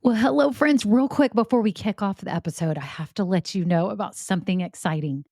Well, hello, friends. Real quick before we kick off the episode, I have to let you know about something exciting.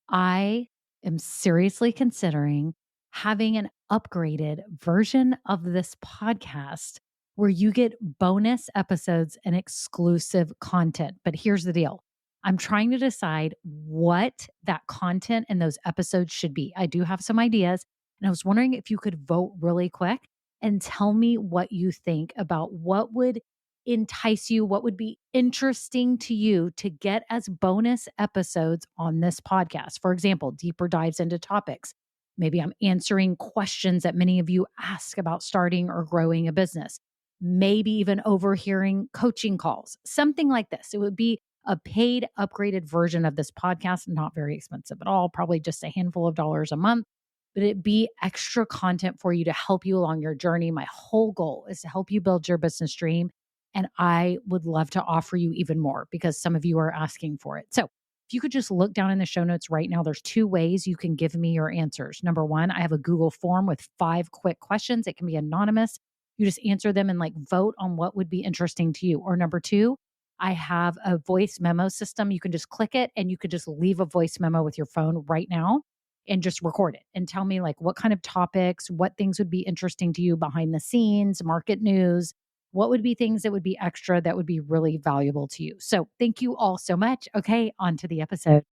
I am seriously considering having an upgraded version of this podcast where you get bonus episodes and exclusive content. But here's the deal, I'm trying to decide what that content and those episodes should be. I do have some ideas, and I was wondering if you could vote really quick and tell me what you think about what would entice you, what would be interesting to you to get as bonus episodes on this podcast. For example, deeper dives into topics. Maybe I'm answering questions that many of you ask about starting or growing a business. Maybe even overhearing coaching calls, something like this. It would be a paid, upgraded version of this podcast, not very expensive at all, probably just a handful of dollars a month, but it be extra content for you to help you along your journey. My whole goal is to help you build your business dream. And I would love to offer you even more because some of you are asking for it. So if you could just look down in the show notes right now, there's two ways you can give me your answers. Number one, I have a Google form with 5 quick questions. It can be anonymous. You just answer them and vote on what would be interesting to you. Or number two, I have a voice memo system. You can just click it and you could just leave a voice memo with your phone right now and just record it and tell me what kind of topics, what things would be interesting to you behind the scenes, market news. What would be things that would be extra that would be really valuable to you? So thank you all so much. Okay, on to the episode.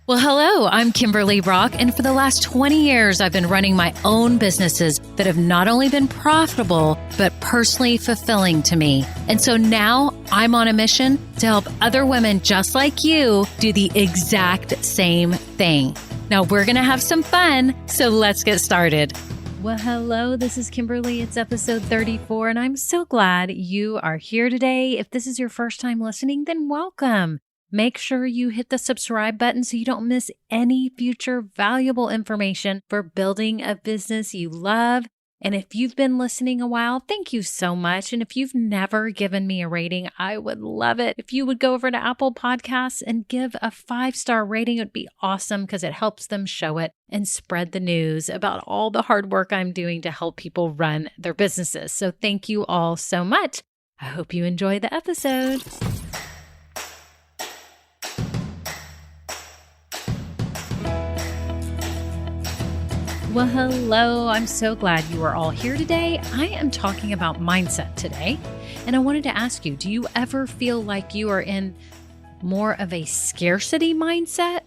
Well, hello, I'm Kimberly Brock, and for the last 20 years, I've been running my own businesses that have not only been profitable, but personally fulfilling to me. And so now I'm on a mission to help other women just like you do the exact same thing. Now we're going to have some fun, so let's get started. Well, hello, this is Kimberly. It's episode 34, and I'm so glad you are here today. If this is your first time listening, then welcome. Make sure you hit the subscribe button so you don't miss any future valuable information for building a business you love. And if you've been listening a while, thank you so much. And if you've never given me a rating, I would love it if you would go over to Apple Podcasts and give a 5-star rating. It would be awesome because it helps them show it and spread the news about all the hard work I'm doing to help people run their businesses. So thank you all so much. I hope you enjoy the episode. Well, hello. I'm so glad you are all here today. I am talking about mindset today, and I wanted to ask you, do you ever feel like you are in more of a scarcity mindset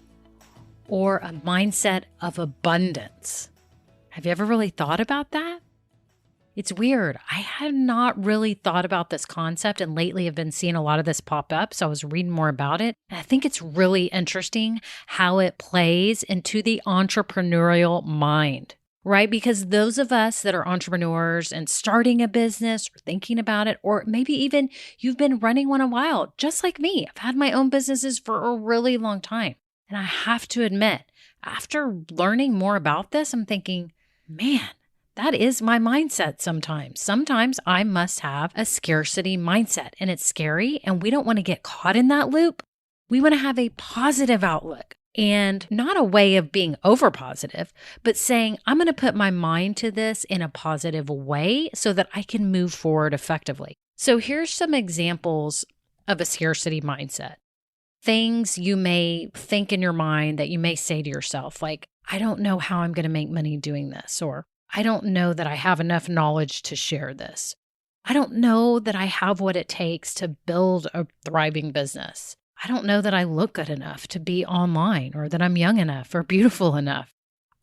or a mindset of abundance? Have you ever really thought about that? It's weird. I had not really thought about this concept, and lately I've been seeing a lot of this pop up, so I was reading more about it. And I think it's really interesting how it plays into the entrepreneurial mind, right? Because those of us that are entrepreneurs and starting a business or thinking about it, or maybe even you've been running one a while, just like me. I've had my own businesses for a really long time. And I have to admit, after learning more about this, I'm thinking, man, that is my mindset sometimes. Sometimes I must have a scarcity mindset, and it's scary, and we don't want to get caught in that loop. We want to have a positive outlook, and not a way of being over positive, but saying, I'm going to put my mind to this in a positive way so that I can move forward effectively. So here's some examples of a scarcity mindset. Things you may think in your mind that you may say to yourself, like, I don't know how I'm going to make money doing this, or I don't know that I have enough knowledge to share this. I don't know that I have what it takes to build a thriving business. I don't know that I look good enough to be online, or that I'm young enough or beautiful enough.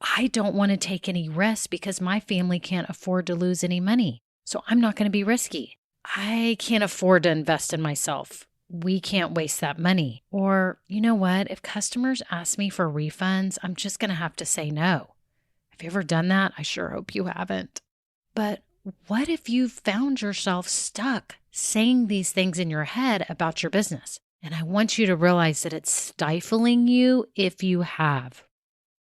I don't want to take any risks because my family can't afford to lose any money. So I'm not going to be risky. I can't afford to invest in myself. We can't waste that money. Or, you know what? If customers ask me for refunds, I'm just going to have to say no. Have you ever done that? I sure hope you haven't. But what if you found yourself stuck saying these things in your head about your business? And I want you to realize that it's stifling you if you have.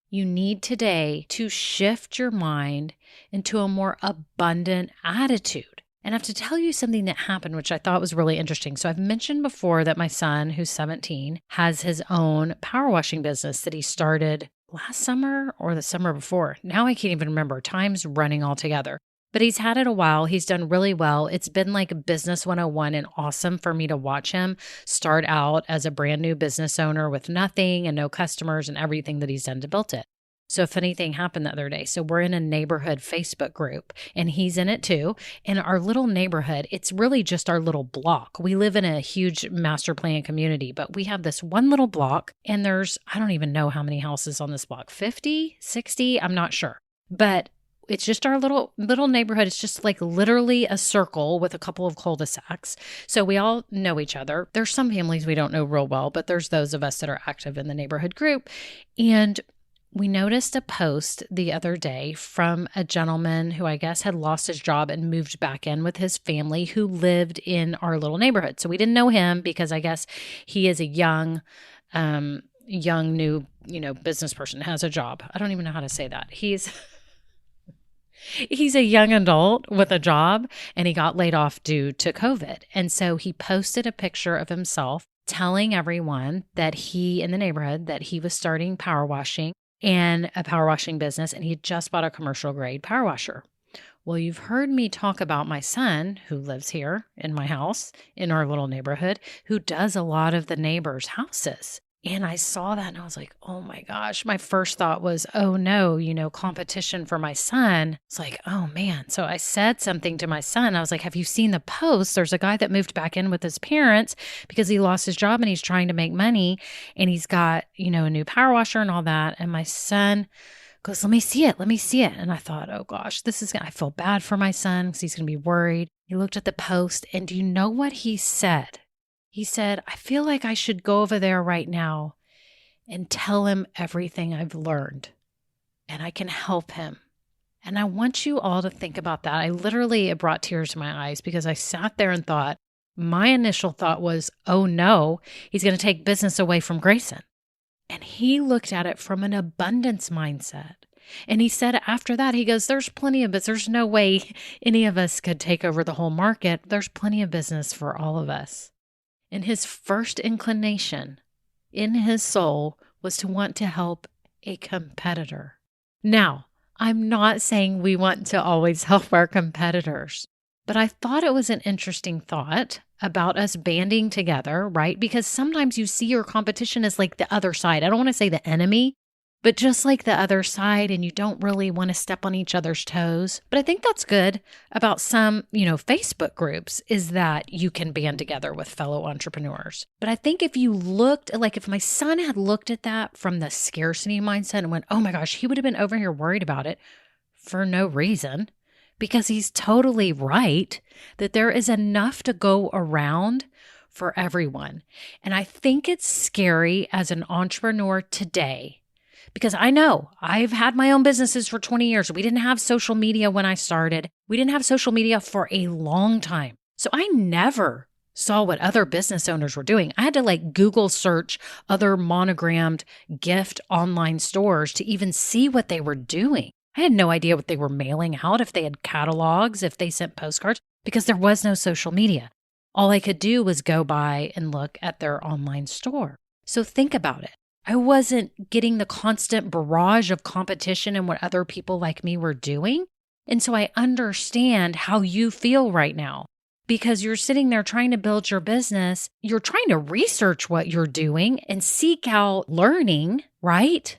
You need today to shift your mind into a more abundant attitude. And I have to tell you something that happened, which I thought was really interesting. So I've mentioned before that my son, who's 17, has his own power washing business that he started last summer or the summer before. Now I can't even remember. Time's running all together. But he's had it a while. He's done really well. It's been like business 101 and awesome for me to watch him start out as a brand new business owner with nothing and no customers and everything that he's done to build it. So a funny thing happened the other day. So we're in a neighborhood Facebook group and he's in it too. In our little neighborhood, it's really just our little block. We live in a huge master plan community, but we have this one little block and there's, I don't even know how many houses on this block, 50, 60, I'm not sure. But it's just our little neighborhood. It's just like literally a circle with a couple of cul-de-sacs. So we all know each other. There's some families we don't know real well, but there's those of us that are active in the neighborhood group. And we noticed a post the other day from a gentleman who I guess had lost his job and moved back in with his family who lived in our little neighborhood. So we didn't know him because I guess he is a young new, business person, has a job. I don't even know how to say that. He's a young adult with a job and he got laid off due to COVID. And so he posted a picture of himself telling everyone that he in the neighborhood that he was starting power washing and a power washing business, and he had just bought a commercial grade power washer. Well, you've heard me talk about my son who lives here in my house in our little neighborhood, who does a lot of the neighbors' houses. And I saw that and I was like, oh my gosh. My first thought was, oh no, competition for my son. It's like, oh man. So I said something to my son. I was like, have you seen the post? There's a guy that moved back in with his parents because he lost his job and he's trying to make money. And he's got, a new power washer and all that. And my son goes, let me see it. Let me see it. And I thought, oh gosh, I feel bad for my son because he's going to be worried. He looked at the post and do you know what he said? He said, I feel like I should go over there right now and tell him everything I've learned and I can help him. And I want you all to think about that. It brought tears to my eyes because I sat there and thought, my initial thought was, oh no, he's going to take business away from Grayson. And he looked at it from an abundance mindset. And he said after that, he goes, there's plenty of business. There's no way any of us could take over the whole market. There's plenty of business for all of us. And his first inclination in his soul was to want to help a competitor. Now, I'm not saying we want to always help our competitors, but I thought it was an interesting thought about us banding together, right? Because sometimes you see your competition as like the other side. I don't want to say the enemy, but just like the other side, and you don't really want to step on each other's toes. But I think that's good about some, Facebook groups is that you can band together with fellow entrepreneurs. But I think if if my son had looked at that from the scarcity mindset and went, oh my gosh, he would have been over here worried about it for no reason, because he's totally right that there is enough to go around for everyone. And I think it's scary as an entrepreneur today. Because I know I've had my own businesses for 20 years. We didn't have social media when I started. We didn't have social media for a long time. So I never saw what other business owners were doing. I had to Google search other monogrammed gift online stores to even see what they were doing. I had no idea what they were mailing out, if they had catalogs, if they sent postcards, because there was no social media. All I could do was go by and look at their online store. So think about it. I wasn't getting the constant barrage of competition and what other people like me were doing. And so I understand how you feel right now because you're sitting there trying to build your business. You're trying to research what you're doing and seek out learning, right?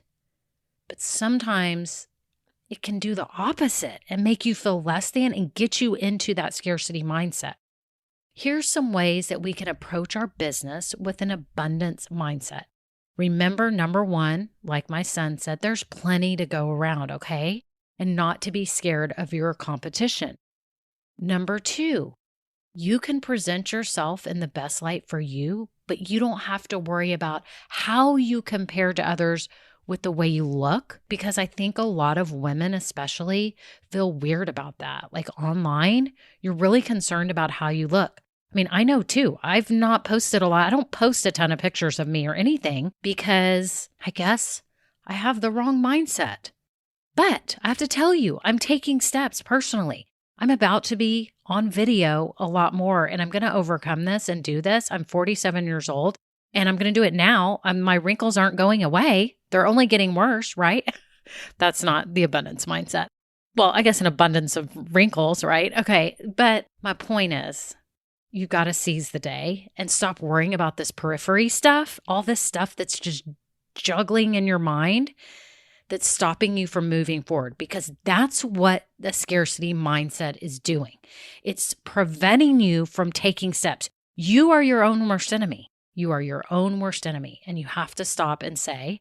But sometimes it can do the opposite and make you feel less than and get you into that scarcity mindset. Here's some ways that we can approach our business with an abundance mindset. Remember, number one, like my son said, there's plenty to go around, okay? And not to be scared of your competition. Number two, you can present yourself in the best light for you, but you don't have to worry about how you compare to others with the way you look, because I think a lot of women especially feel weird about that. Online, you're really concerned about how you look. I know too, I've not posted a lot. I don't post a ton of pictures of me or anything because I guess I have the wrong mindset. But I have to tell you, I'm taking steps personally. I'm about to be on video a lot more and I'm going to overcome this and do this. I'm 47 years old and I'm going to do it now. My wrinkles aren't going away. They're only getting worse, right? That's not the abundance mindset. Well, I guess an abundance of wrinkles, right? Okay. But my point is, you got to seize the day and stop worrying about this periphery stuff, all this stuff that's just juggling in your mind that's stopping you from moving forward, because that's what the scarcity mindset is doing. It's preventing you from taking steps. You are your own worst enemy. You are your own worst enemy. And you have to stop and say,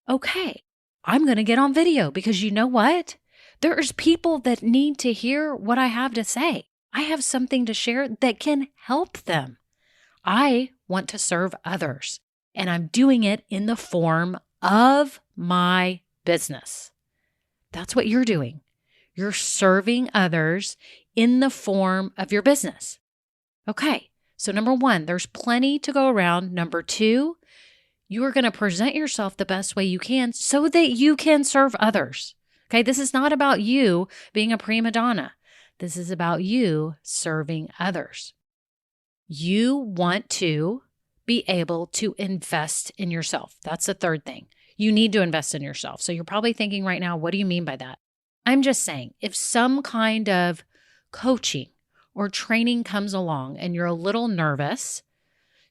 okay, I'm going to get on video, because you know what? There's people that need to hear what I have to say. I have something to share that can help them. I want to serve others, and I'm doing it in the form of my business. That's what you're doing. You're serving others in the form of your business. Okay, so number one, there's plenty to go around. Number two, you are going to present yourself the best way you can so that you can serve others. Okay, this is not about you being a prima donna. This is about you serving others. You want to be able to invest in yourself. That's the third thing. You need to invest in yourself. So you're probably thinking right now, what do you mean by that? I'm just saying, if some kind of coaching or training comes along and you're a little nervous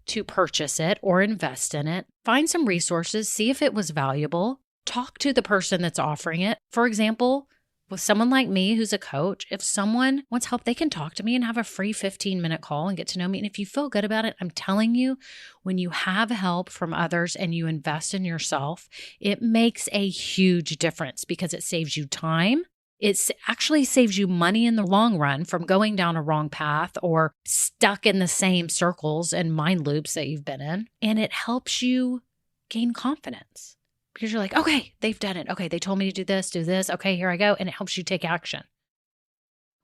to purchase it or invest in it, find some resources, see if it was valuable, talk to the person that's offering it. For example, with someone like me who's a coach, if someone wants help, they can talk to me and have a free 15-minute call and get to know me. And if you feel good about it, I'm telling you, when you have help from others and you invest in yourself, it makes a huge difference, because it saves you time. It actually saves you money in the long run from going down a wrong path or stuck in the same circles and mind loops that you've been in. And it helps you gain confidence. Because you're like, okay, they've done it. Okay, they told me to do this. Okay, here I go. And it helps you take action.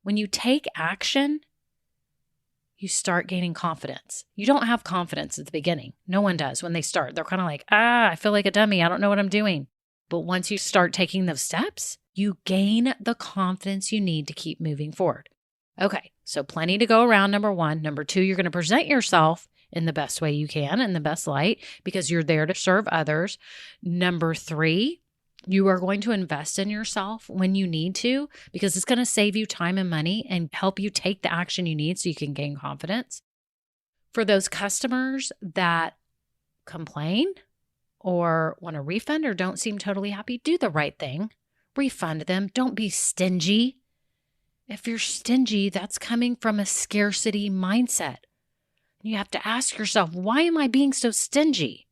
When you take action, you start gaining confidence. You don't have confidence at the beginning. No one does when they start. They're kind of like, I feel like a dummy. I don't know what I'm doing. But once you start taking those steps, you gain the confidence you need to keep moving forward. Okay, so plenty to go around, number one. Number two, you're going to present yourself in the best way you can, in the best light, because you're there to serve others. Number three, you are going to invest in yourself when you need to, because it's going to save you time and money and help you take the action you need so you can gain confidence. For those customers that complain or want a refund or don't seem totally happy, do the right thing. Refund them. Don't be stingy. If you're stingy, that's coming from a scarcity mindset. You have to ask yourself, why am I being so stingy?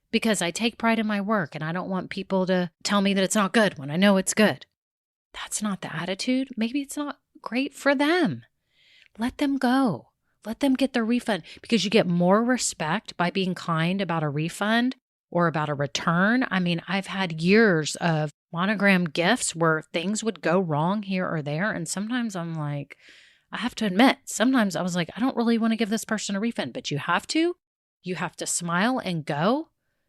Because I take pride in my work and I don't want people to tell me that it's not good when I know it's good. That's not the attitude. Maybe it's not great for them. Let them go. Let them get their refund, because you get more respect by being kind about a refund or about a return. I mean, I've had years of monogram gifts where things would go wrong here or there. And sometimes I'm like, I have to admit, sometimes I was like, I don't really want to give this person a refund, but you have to. You have to smile and go.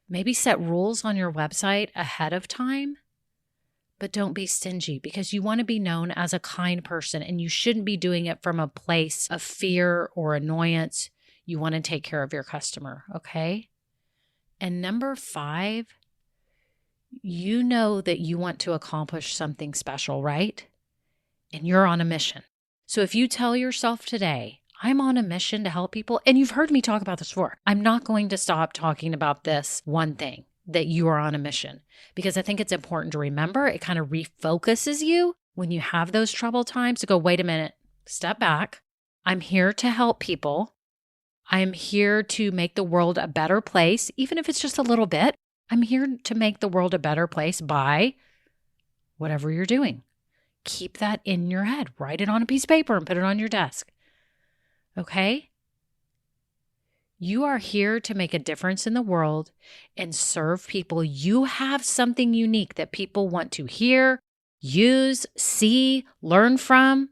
Maybe set rules on your website ahead of time, but don't be stingy, because you want to be known as a kind person, and you shouldn't be doing it from a place of fear or annoyance. You want to take care of your customer, okay? And number five, you know that you want to accomplish something special, right? And you're on a mission. So if you tell yourself today, I'm on a mission to help people, and you've heard me talk about this before, I'm not going to stop talking about this one thing, that you are on a mission, because I think it's important to remember. It kind of refocuses you when you have those troubled times to go, wait a minute, step back. I'm here to help people. I'm here to make the world a better place, even if it's just a little bit. I'm here to make the world a better place by whatever you're doing. Keep that in your head. Write it on a piece of paper and put it on your desk. Okay? You are here to make a difference in the world and serve people. You have something unique that people want to hear, use, see, learn from.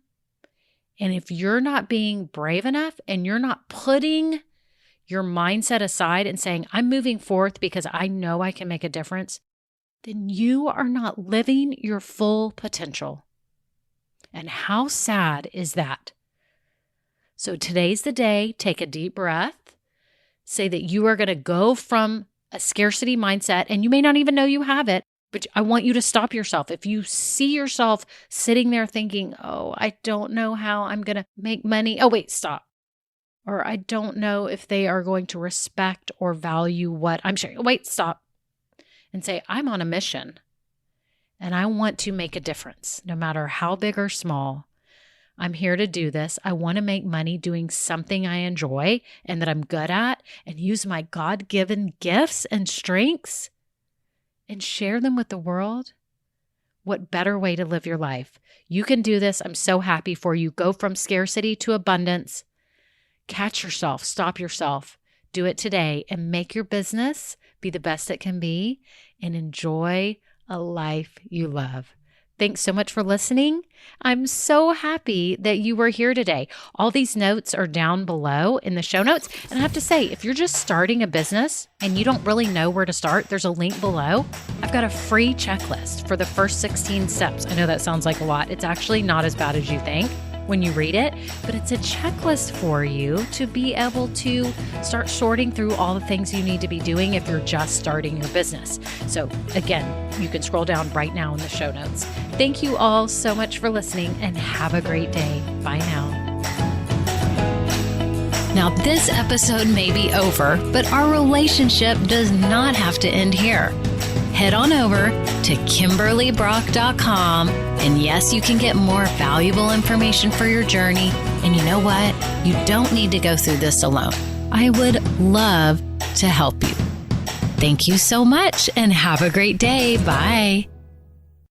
And if you're not being brave enough and you're not putting your mindset aside and saying, I'm moving forth because I know I can make a difference, then you are not living your full potential. And how sad is that? So today's the day. Take a deep breath. Say that you are going to go from a scarcity mindset, and you may not even know you have it, But I want you to stop yourself. If you see yourself sitting there thinking, oh, I don't know how I'm going to make money. Oh, wait, stop. Or I don't know if they are going to respect or value what I'm sharing. Wait, stop. And say, I'm on a mission and I want to make a difference, no matter how big or small. I'm here to do this. I want to make money doing something I enjoy and that I'm good at, and use my God-given gifts and strengths and share them with the world. What better way to live your life? You can do this. I'm so happy for you. Go from scarcity to abundance. Catch yourself, stop yourself, do it today, and make your business be the best it can be, and enjoy a life you love. Thanks so much for listening. I'm so happy that you were here today. All these notes are down below in the show notes. And I have to say, if you're just starting a business and you don't really know where to start, there's a link below. I've got a free checklist for the first 16 steps. I know that sounds like a lot. It's actually not as bad as you think when you read it, but it's a checklist for you to be able to start sorting through all the things you need to be doing if you're just starting your business. So again, you can scroll down right now in the show notes. Thank you all so much for listening, and have a great day. Bye now. Now, this episode may be over, but our relationship does not have to end here. Head on over to KimberlyBrock.com, and yes, you can get more valuable information for your journey. And you know what? You don't need to go through this alone. I would love to help you. Thank you so much, and have a great day. Bye.